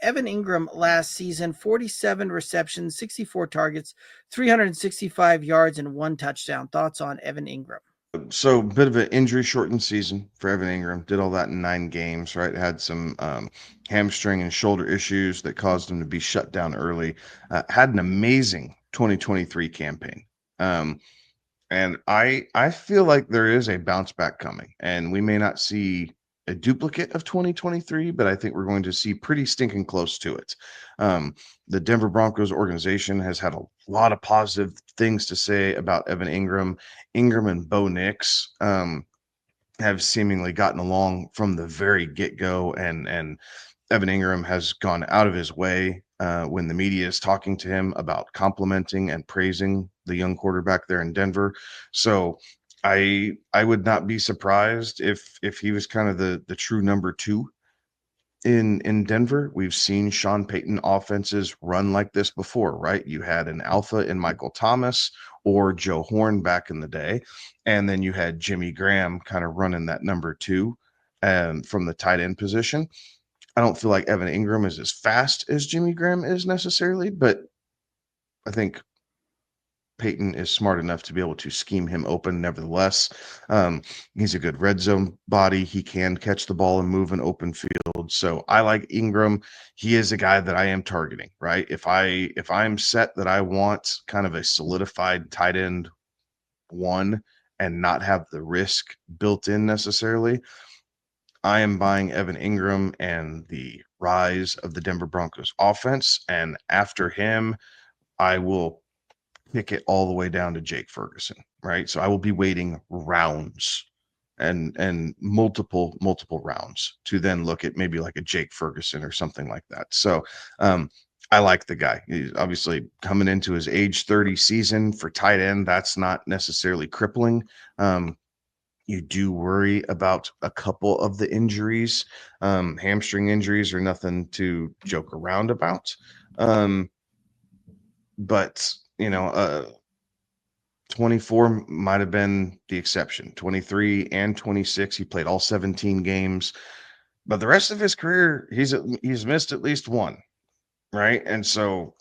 Evan Ingram last season, 47 receptions, 64 targets, 365 yards, and 1 touchdown. Thoughts on Evan Ingram? So, bit of an injury shortened season for Evan Ingram. Did all that in 9 games, right? Had some hamstring and shoulder issues that caused him to be shut down early. Had an amazing 2023 campaign. Um, and I feel like there is a bounce back coming, and we may not see a duplicate of 2023, but I think we're going to see pretty stinking close to it. Um, the Denver Broncos organization has had a lot of positive things to say about Evan Ingram. Ingram and Bo Nix have seemingly gotten along from the very get go, and Evan Ingram has gone out of his way when the media is talking to him about complimenting and praising the young quarterback there in Denver. So I would not be surprised if he was kind of the true number two in Denver. We've seen Sean Payton offenses run like this before, right? You had an alpha in Michael Thomas or Joe Horn back in the day, and then you had Jimmy Graham kind of running that number two from the tight end position. I don't feel like Evan Ingram is as fast as Jimmy Graham is necessarily, but I think Peyton is smart enough to be able to scheme him open. Nevertheless, he's a good red zone body. He can catch the ball and move an open field. So I like Ingram. He is a guy that I am targeting. Right. If I'm set that I want kind of a solidified tight end one and not have the risk built in necessarily, I am buying Evan Ingram and the rise of the Denver Broncos offense. And after him, I will pick it all the way down to Jake Ferguson, right? So I will be waiting rounds and multiple rounds to then look at maybe like a Jake Ferguson or something like that. So I like the guy. He's obviously coming into his age 30 season for tight end. That's not necessarily crippling. You do worry about a couple of the injuries. Hamstring injuries are nothing to joke around about. Um, but you know, 24 might have been the exception. 23 and 26, he played all 17 games, but the rest of his career, he's missed at least one, right? And so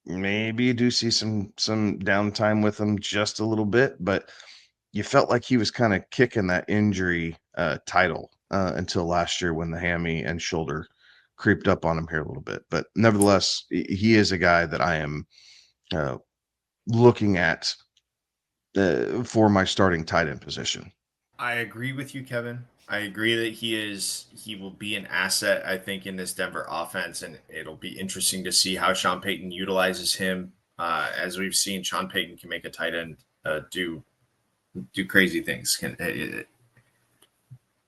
maybe you do see some downtime with him just a little bit, but you felt like he was kind of kicking that injury title until last year when the hammy and shoulder creeped up on him here a little bit. But nevertheless, he is a guy that I am uh, looking at for my starting tight end position. I agree with you, Kevin. I agree that he will be an asset, I think, in this Denver offense, and it'll be interesting to see how Sean Payton utilizes him. As we've seen, Sean Payton can make a tight end do crazy things.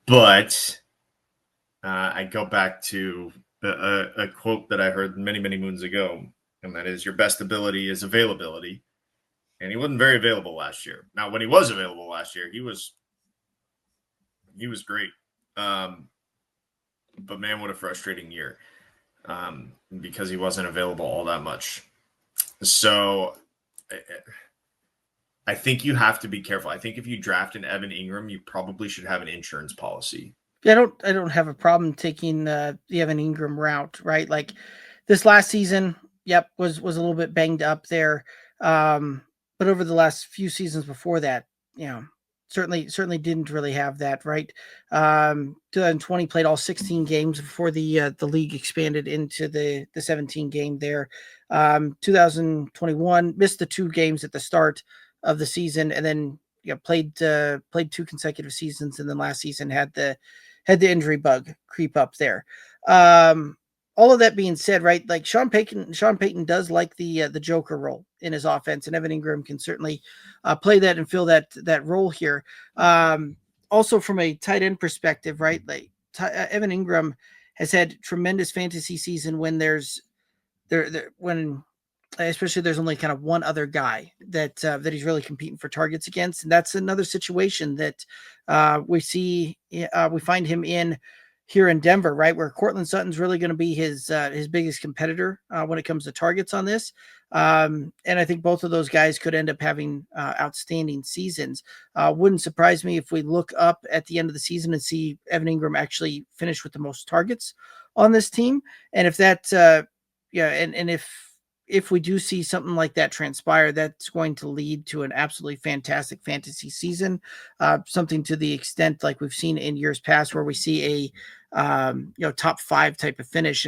But I go back to a quote that I heard many moons ago, and that is, "Your best ability is availability." And he wasn't very available last year. Now, when he was available last year, he was great. Um, but man, what a frustrating year, because he wasn't available all that much. So I think you have to be careful. I think if you draft an Evan Ingram, you probably should have an insurance policy. Yeah, I don't have a problem taking the Evan Ingram route, right? Like this last season, yep, was a little bit banged up there, but over the last few seasons before that, you know, certainly didn't really have that, right? 2020 played all 16 games before the league expanded into the 17 game there. 2021 missed the 2 games at the start of the season, and then played 2 consecutive seasons, and then last season had the injury bug creep up there. Um, all of that being said, right, like Sean Payton does like the Joker role in his offense, and Evan Ingram can certainly play that and fill that role here. Also, from a tight end perspective, right, like Evan Ingram has had tremendous fantasy season when there when especially there's only kind of one other guy that he's really competing for targets against, and that's another situation that we find him in here in Denver, right, where Cortland Sutton's really going to be his biggest competitor when it comes to targets on this. And I think both of those guys could end up having outstanding seasons. Wouldn't surprise me if we look up at the end of the season and see Evan Ingram actually finish with the most targets on this team. And if that, and if we do see something like that transpire, that's going to lead to an absolutely fantastic fantasy season. Something to the extent like we've seen in years past, where we see a top 5 type of finish.